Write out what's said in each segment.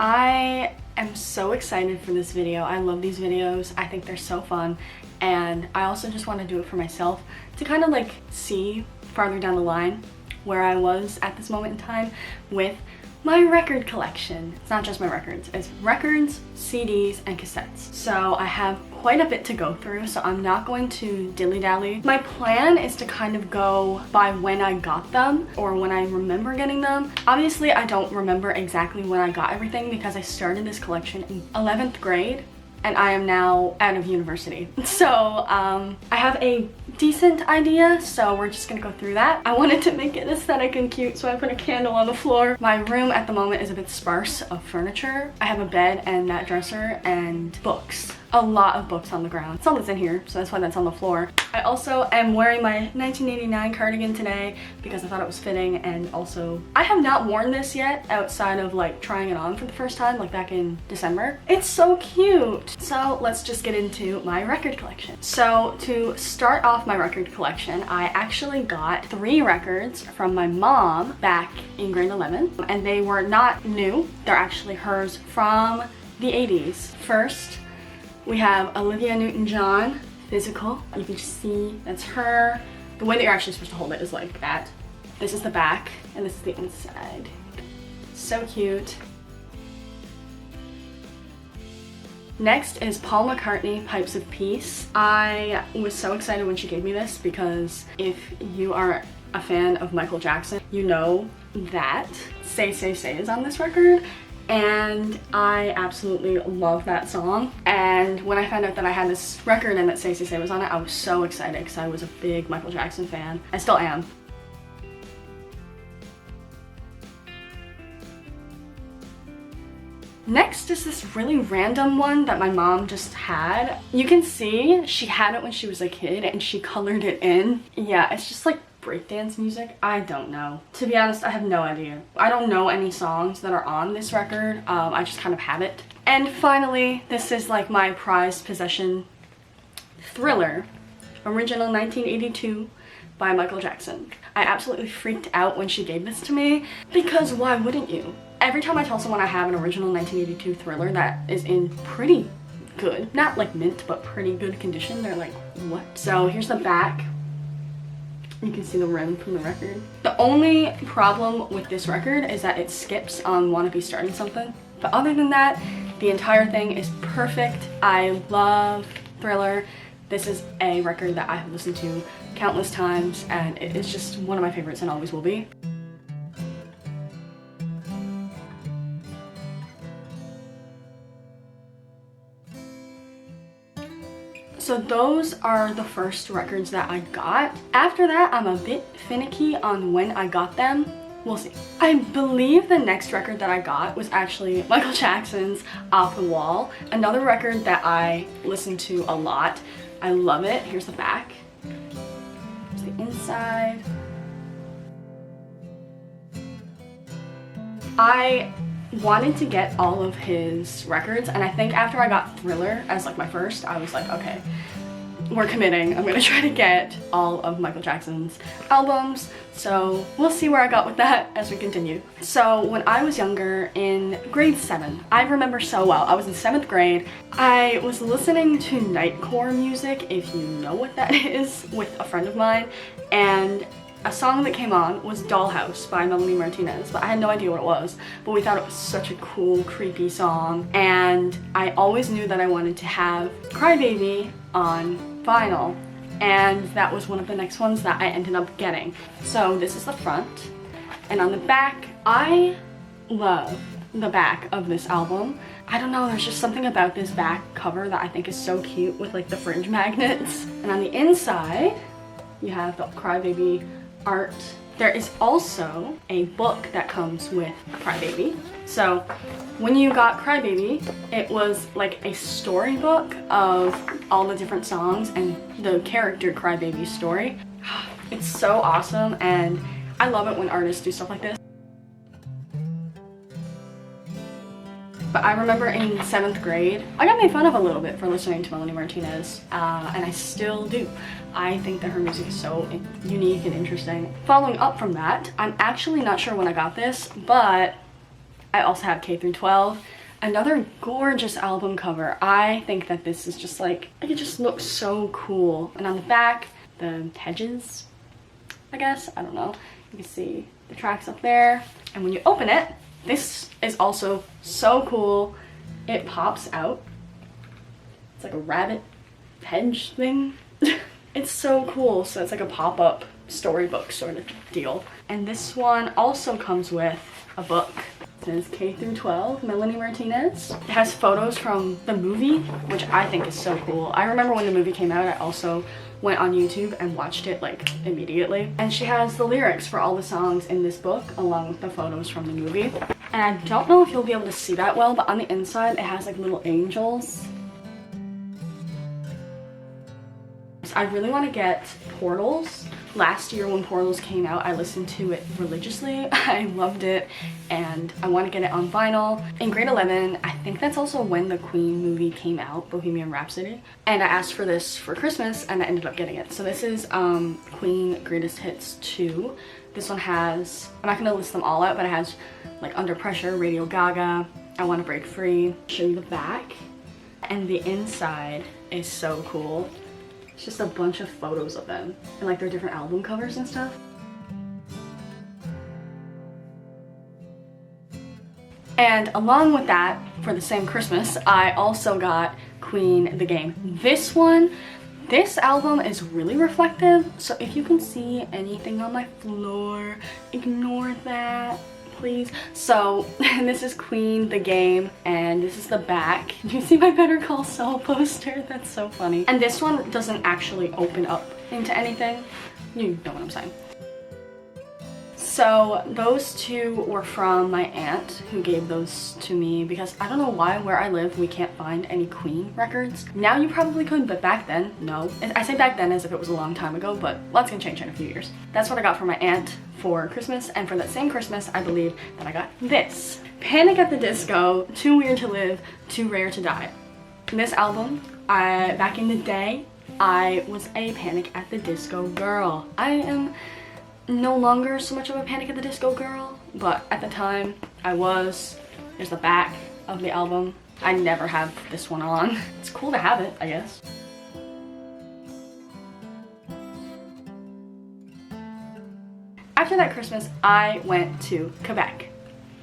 I am so excited for this video. I love these videos. I think they're so fun, and I also just want to do it for myself to kind of like see farther down the line where I was at this moment in time with my record collection. It's not just my records, it's records, CDs, and cassettes. So I have quite a bit to go through, so I'm not going to dilly-dally. My plan is to kind of go by when I got them or when I remember getting them. Obviously, I don't remember exactly when I got everything because I started this collection in 11th grade and I am now out of university. So I have a decent idea, so we're just gonna go through that. I wanted to make it aesthetic and cute, so I put a candle on the floor. My room at the moment is a bit sparse of furniture. I have a bed and that dresser and books. A lot of books on the ground. That's all that's in here, so that's why that's on the floor. I also am wearing my 1989 cardigan today because I thought it was fitting, and also I have not worn this yet outside of like trying it on for the first time like back in December. It's so cute. So let's just get into my record collection. So to start off my record collection, I actually got 3 records from my mom back in grade 11, and they were not new. They're actually hers from the 80s. First, we have Olivia Newton-John, Physical. You can just see that's her. The way that you're actually supposed to hold it is like that. This is the back, and this is the inside. So cute. Next is Paul McCartney, Pipes of Peace. I was so excited when she gave me this because if you are a fan of Michael Jackson, you know that Say Say Say is on this record. And I absolutely love that song. And when I found out that I had this record and that Say Say Say was on it, I was so excited because I was a big Michael Jackson fan. I still am. Next is this really random one that my mom just had. You can see she had it when she was a kid and she colored it in. Yeah, it's just like breakdance music. I don't know. To be honest, I have no idea. I don't know any songs that are on this record. I just kind of have it. And finally, this is like my prized possession, Thriller, original 1982 by Michael Jackson. I absolutely freaked out when she gave this to me because why wouldn't you? Every time I tell someone I have an original 1982 Thriller that is in pretty good, not like mint, but pretty good condition, they're like, what? So here's the back. You can see the rim from the record. The only problem with this record is that it skips on Wanna Be Starting Something. But other than that, the entire thing is perfect. I love Thriller. This is a record that I have listened to countless times, and it is just one of my favorites and always will be. So those are the first records that I got. After that, I'm a bit finicky on when I got them. We'll see. I believe the next record that I got was actually Michael Jackson's Off the Wall, another record that I listen to a lot. I love it. Here's the back. Here's the inside. I wanted to get all of his records, and I think after I got Thriller as like my first, I was like, okay, we're committing. I'm gonna try to get all of Michael Jackson's albums. So we'll see where I got with that as we continue. So when I was younger, in grade 7, I remember so well, I was in 7th grade. I was listening to nightcore music, if you know what that is, with a friend of mine, and a song that came on was Dollhouse by Melanie Martinez, but I had no idea what it was, but we thought it was such a cool, creepy song, and I always knew that I wanted to have Crybaby on vinyl, and that was one of the next ones that I ended up getting. So this is the front, and on the back, I love the back of this album. I don't know, there's just something about this back cover that I think is so cute with like the fringe magnets. And on the inside, you have the Crybaby art. There is also a book that comes with Crybaby. So when you got Crybaby, it was like a storybook of all the different songs and the character Crybaby's story. It's so awesome, and I love it when artists do stuff like this. But I remember in 7th grade, I got made fun of a little bit for listening to Melanie Martinez, and I still do. I think that her music is so unique and interesting. Following up from that, I'm actually not sure when I got this, but I also have K through 12. Another gorgeous album cover. I think that this is just like it just looks so cool. And on the back, the hedges, I guess, I don't know. You can see the tracks up there. And when you open it, this is also so cool. It pops out. It's like a rabbit hedge thing. It's so cool. So it's like a pop-up storybook sort of deal. And this one also comes with a book. It says K through 12, Melanie Martinez. It has photos from the movie, which I think is so cool. I remember when the movie came out, I also went on YouTube and watched it like immediately. And she has the lyrics for all the songs in this book along with the photos from the movie. And I don't know if you'll be able to see that well, but on the inside it has like little angels. I really want to get Portals. Last year when Portals came out, I listened to it religiously. I loved it and I want to get it on vinyl. In grade 11, I think that's also when the Queen movie came out, Bohemian Rhapsody. And I asked for this for Christmas and I ended up getting it. So this is Queen Greatest Hits 2. This one has, I'm not going to list them all out, but it has like Under Pressure, Radio Gaga, I Want to Break Free. I'll show you the back. And the inside is so cool. It's just a bunch of photos of them and like their different album covers and stuff. And along with that, for the same Christmas, I also got Queen the Game. This album is really reflective, so if you can see anything on my floor, ignore that, please. So this is Queen the Game and this is the back. Do you see my Better Call Saul poster? That's so funny. And this one doesn't actually open up into anything. You know what I'm saying. So those two were from my aunt who gave those to me because I don't know why where I live we can't find any Queen records. Now you probably could, but back then, no. I say back then as if it was a long time ago, but lots can change in a few years. That's what I got from my aunt for Christmas, and for that same Christmas I believe that I got this. Panic at the Disco, Too Weird to Live, Too Rare to Die. This album, back in the day, I was a Panic at the Disco girl. I am no longer so much of a Panic at the Disco girl, but at the time I was. There's the back of the album. I never have this one on. It's cool to have it, I guess. After that Christmas, I went to Quebec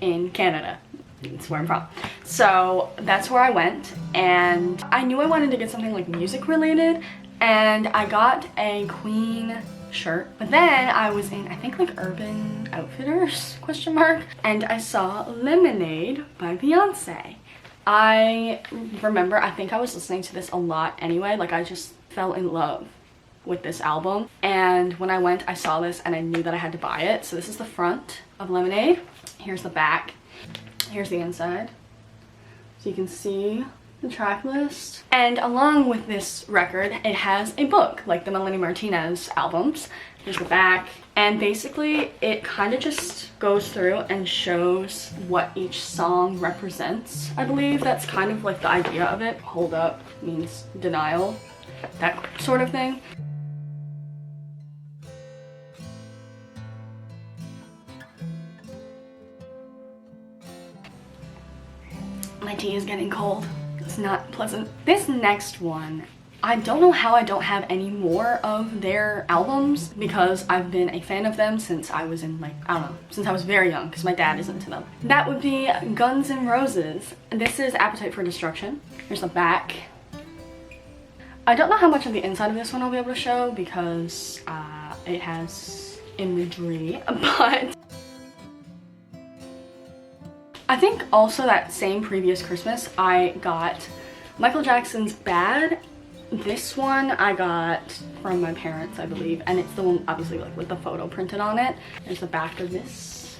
in Canada. It's where I'm from. So that's where I went, and I knew I wanted to get something like music related, and I got a Queen shirt. But then I was in, I think like Urban Outfitters, question mark, and I saw Lemonade by Beyonce. I remember, I think I was listening to this a lot anyway, like I just fell in love with this album. And when I went, I saw this and I knew that I had to buy it. So this is the front of Lemonade. Here's the back. Here's the inside. So you can see the track list. And along with this record, it has a book, like the Melanie Martinez albums. Here's the back. And basically, it kind of just goes through and shows what each song represents. I believe that's kind of like the idea of it. Hold up means denial, that sort of thing. My tea is getting cold. It's not pleasant. This next one, I don't know how I don't have any more of their albums because I've been a fan of them since I was in, like, I don't know, since I was very young because my dad is into them. That would be Guns N' Roses. This is Appetite for Destruction. Here's the back. I don't know how much of the inside of this one I'll be able to show because it has imagery, but I think also that same previous Christmas I got Michael Jackson's Bad. This one I got from my parents, I believe, and it's the one obviously like with the photo printed on it. There's the back of this.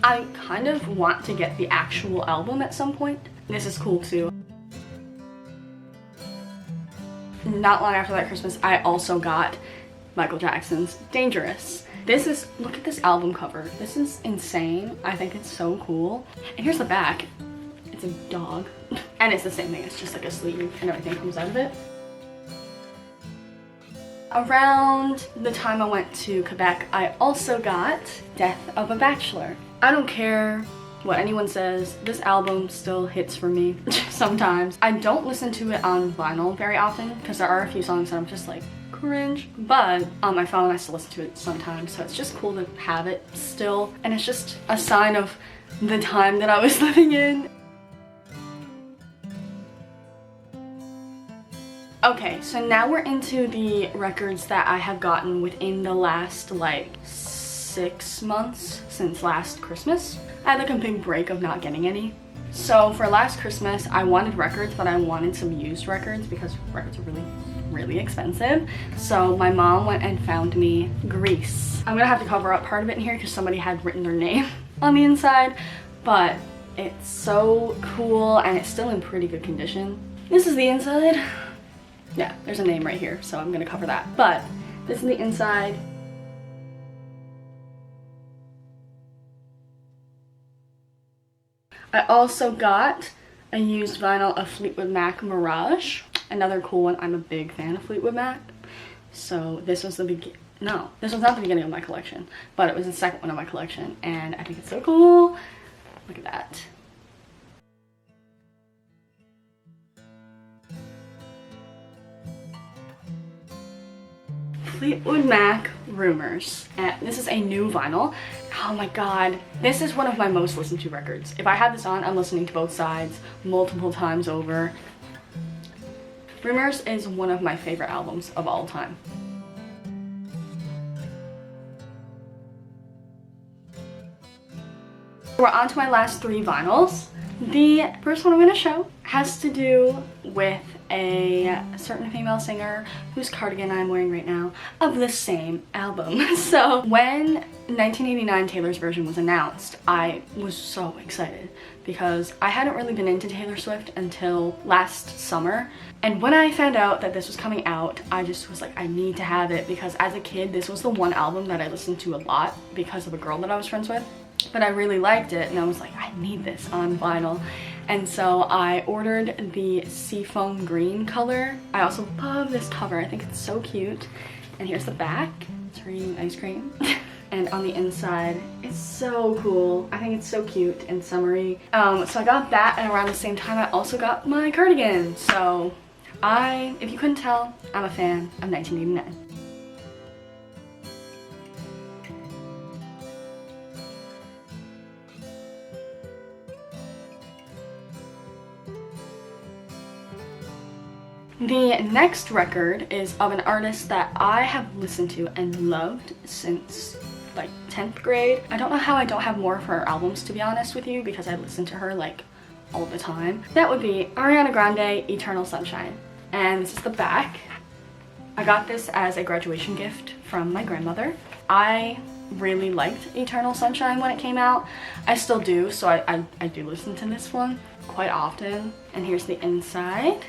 I kind of want to get the actual album at some point. This is cool too. Not long after that Christmas, I also got Michael Jackson's Dangerous. This is, look at this album cover. This is insane. I think it's so cool. And here's the back. It's a dog. And it's the same thing. It's just like a sleeve and everything comes out of it. Around the time I went to Quebec, I also got Death of a Bachelor. I don't care what anyone says, this album still hits for me sometimes. I don't listen to it on vinyl very often because there are a few songs that I'm just like, cringe. But on my phone, I still listen to it sometimes. So it's just cool to have it still. And it's just a sign of the time that I was living in. Okay, so now we're into the records that I have gotten within the last like 6 months since last Christmas. I had like a big break of not getting any. So for last Christmas, I wanted records, but I wanted some used records because records are really expensive. So my mom went and found me Grease. I'm gonna have to cover up part of it in here because somebody had written their name on the inside, but it's so cool and it's still in pretty good condition. This is the inside. Yeah, there's a name right here, so I'm gonna cover that. But this is the inside. I also got a used vinyl of Fleetwood Mac Mirage. Another cool one. I'm a big fan of Fleetwood Mac. So this was the beginning. No, this was not the beginning of my collection, but it was the second one of my collection, and I think it's so cool. Look at that. Fleetwood Mac Rumors. And this is a new vinyl. Oh my god, this is one of my most listened to records. If I had this on, I'm listening to both sides multiple times over. Rumors is one of my favorite albums of all time. We're on to my last 3 vinyls. The first one I'm going to show has to do with a certain female singer whose cardigan I'm wearing right now of the same album. So when 1989 Taylor's version was announced, I was so excited because I hadn't really been into Taylor Swift until last summer. And when I found out that this was coming out, I just was like, I need to have it, because as a kid, this was the one album that I listened to a lot because of a girl that I was friends with. But I really liked it and I was like, I need this on vinyl. And so I ordered the seafoam green color. I also love this cover. I think it's so cute. And here's the back. It's raining ice cream. And on the inside, it's so cool. I think it's so cute and summery. So I got that, and around the same time I also got my cardigan. So if you couldn't tell, I'm a fan of 1989. The next record is of an artist that I have listened to and loved since like 10th grade. I don't know how I don't have more of her albums, to be honest with you, because I listen to her like all the time. That would be Ariana Grande, Eternal Sunshine. And this is the back. I got this as a graduation gift from my grandmother. I really liked Eternal Sunshine when it came out. I still do, so I do listen to this one quite often. And here's the inside.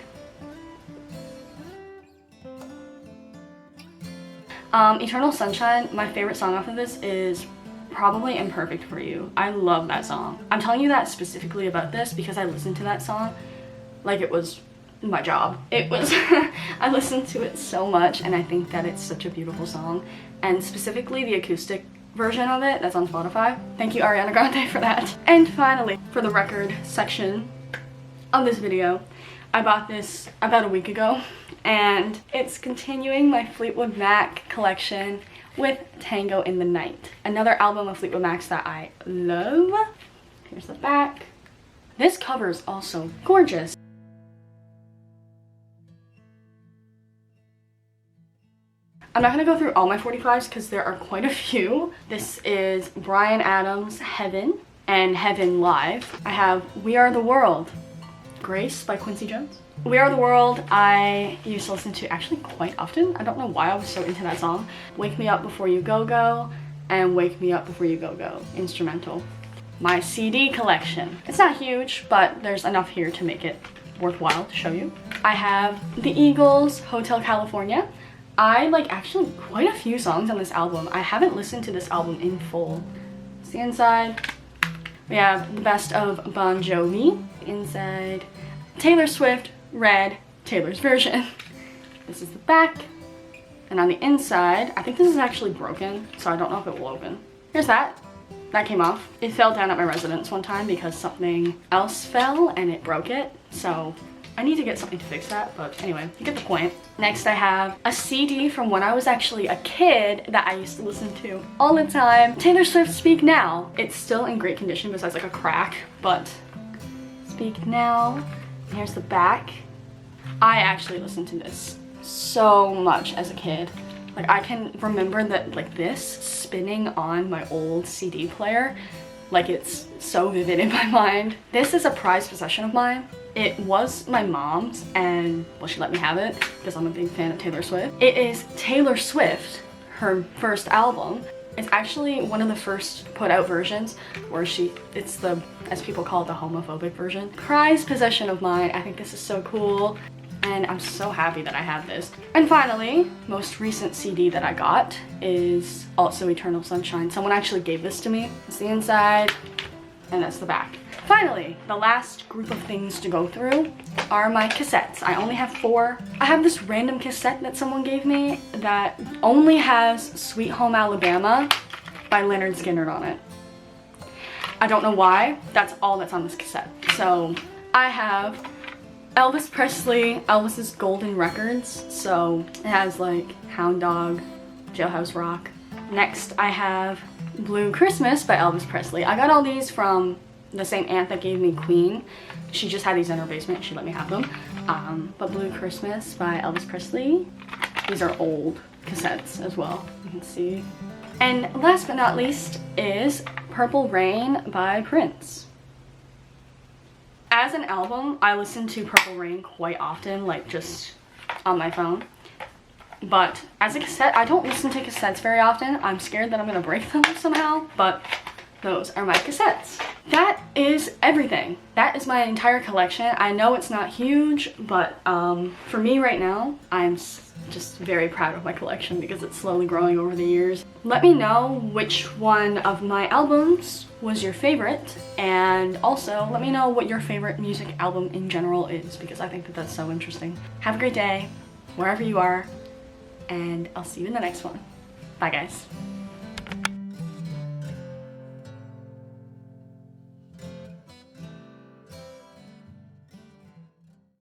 Eternal Sunshine, my favorite song off of this is probably Imperfect for You. I love that song. I'm telling you that specifically about this because I listened to that song like it was my job. It was, I listened to it so much, and I think that it's such a beautiful song. And specifically the acoustic version of it that's on Spotify. Thank you, Ariana Grande, for that. And finally, for the record section of this video, I bought this about a week ago, and it's continuing my Fleetwood Mac collection with Tango in the Night. Another album of Fleetwood Mac's that I love. Here's the back. This cover is also gorgeous. I'm not gonna go through all my 45s because there are quite a few. This is Bryan Adams' Heaven and Heaven Live. I have We Are the World, Grace by Quincy Jones. We Are the World I used to listen to actually quite often. I don't know why I was so into that song. Wake Me Up Before You Go Go and Wake Me Up Before You Go Go, instrumental. My CD collection. It's not huge, but there's enough here to make it worthwhile to show you. I have The Eagles' Hotel California. I like actually quite a few songs on this album. I haven't listened to this album in full. It's the inside. We have the best of Bon Jovi. Inside, Taylor Swift, Red, Taylor's version. This is the back. And on the inside, I think this is actually broken, so I don't know if it will open. Here's that. that came off. It fell down at my residence one time because something else fell and it broke it. So I need to get something to fix that, but anyway, you get the point. Next I have a CD from when I was actually a kid that I used to listen to all the time. Taylor Swift Speak Now. It's still in great condition besides like a crack, but Speak Now. Here's the back. I actually listened to this so much as a kid. Like I can remember that, like this spinning on my old CD player. Like it's so vivid in my mind. This is a prized possession of mine. It was my mom's and well, she let me have it because I'm a big fan of Taylor Swift. It is Taylor Swift, her first album. It's actually one of the first put out versions where it's the, as people call it, the homophobic version. Prized possession of mine. I think this is so cool and I'm so happy that I have this. And finally, most recent CD that I got is also Eternal Sunshine. Someone actually gave this to me. It's the inside and that's the back. Finally, the last group of things to go through are my cassettes. I only have 4. I have this random cassette that someone gave me that only has Sweet Home Alabama by Leonard Skinner on it. I don't know why. That's all that's on this cassette. So I have Elvis Presley, Elvis's Golden Records. So it has like Hound Dog, Jailhouse Rock. Next I have Blue Christmas by Elvis Presley. I got all these from the same aunt that gave me Queen. She just had these in her basement. She let me have them. But Blue Christmas by Elvis Presley. These are old cassettes as well, you can see. And last but not least is Purple Rain by Prince. As an album, I listen to Purple Rain quite often, like just on my phone. But as a cassette, I don't listen to cassettes very often. I'm scared that I'm gonna break them somehow, but those are my cassettes. That is everything. That is my entire collection. I know it's not huge, but for me right now, I'm just very proud of my collection because it's slowly growing over the years. Let me know which one of my albums was your favorite, and also let me know what your favorite music album in general is because I think that that's so interesting. Have a great day, wherever you are, and I'll see you in the next one. Bye guys.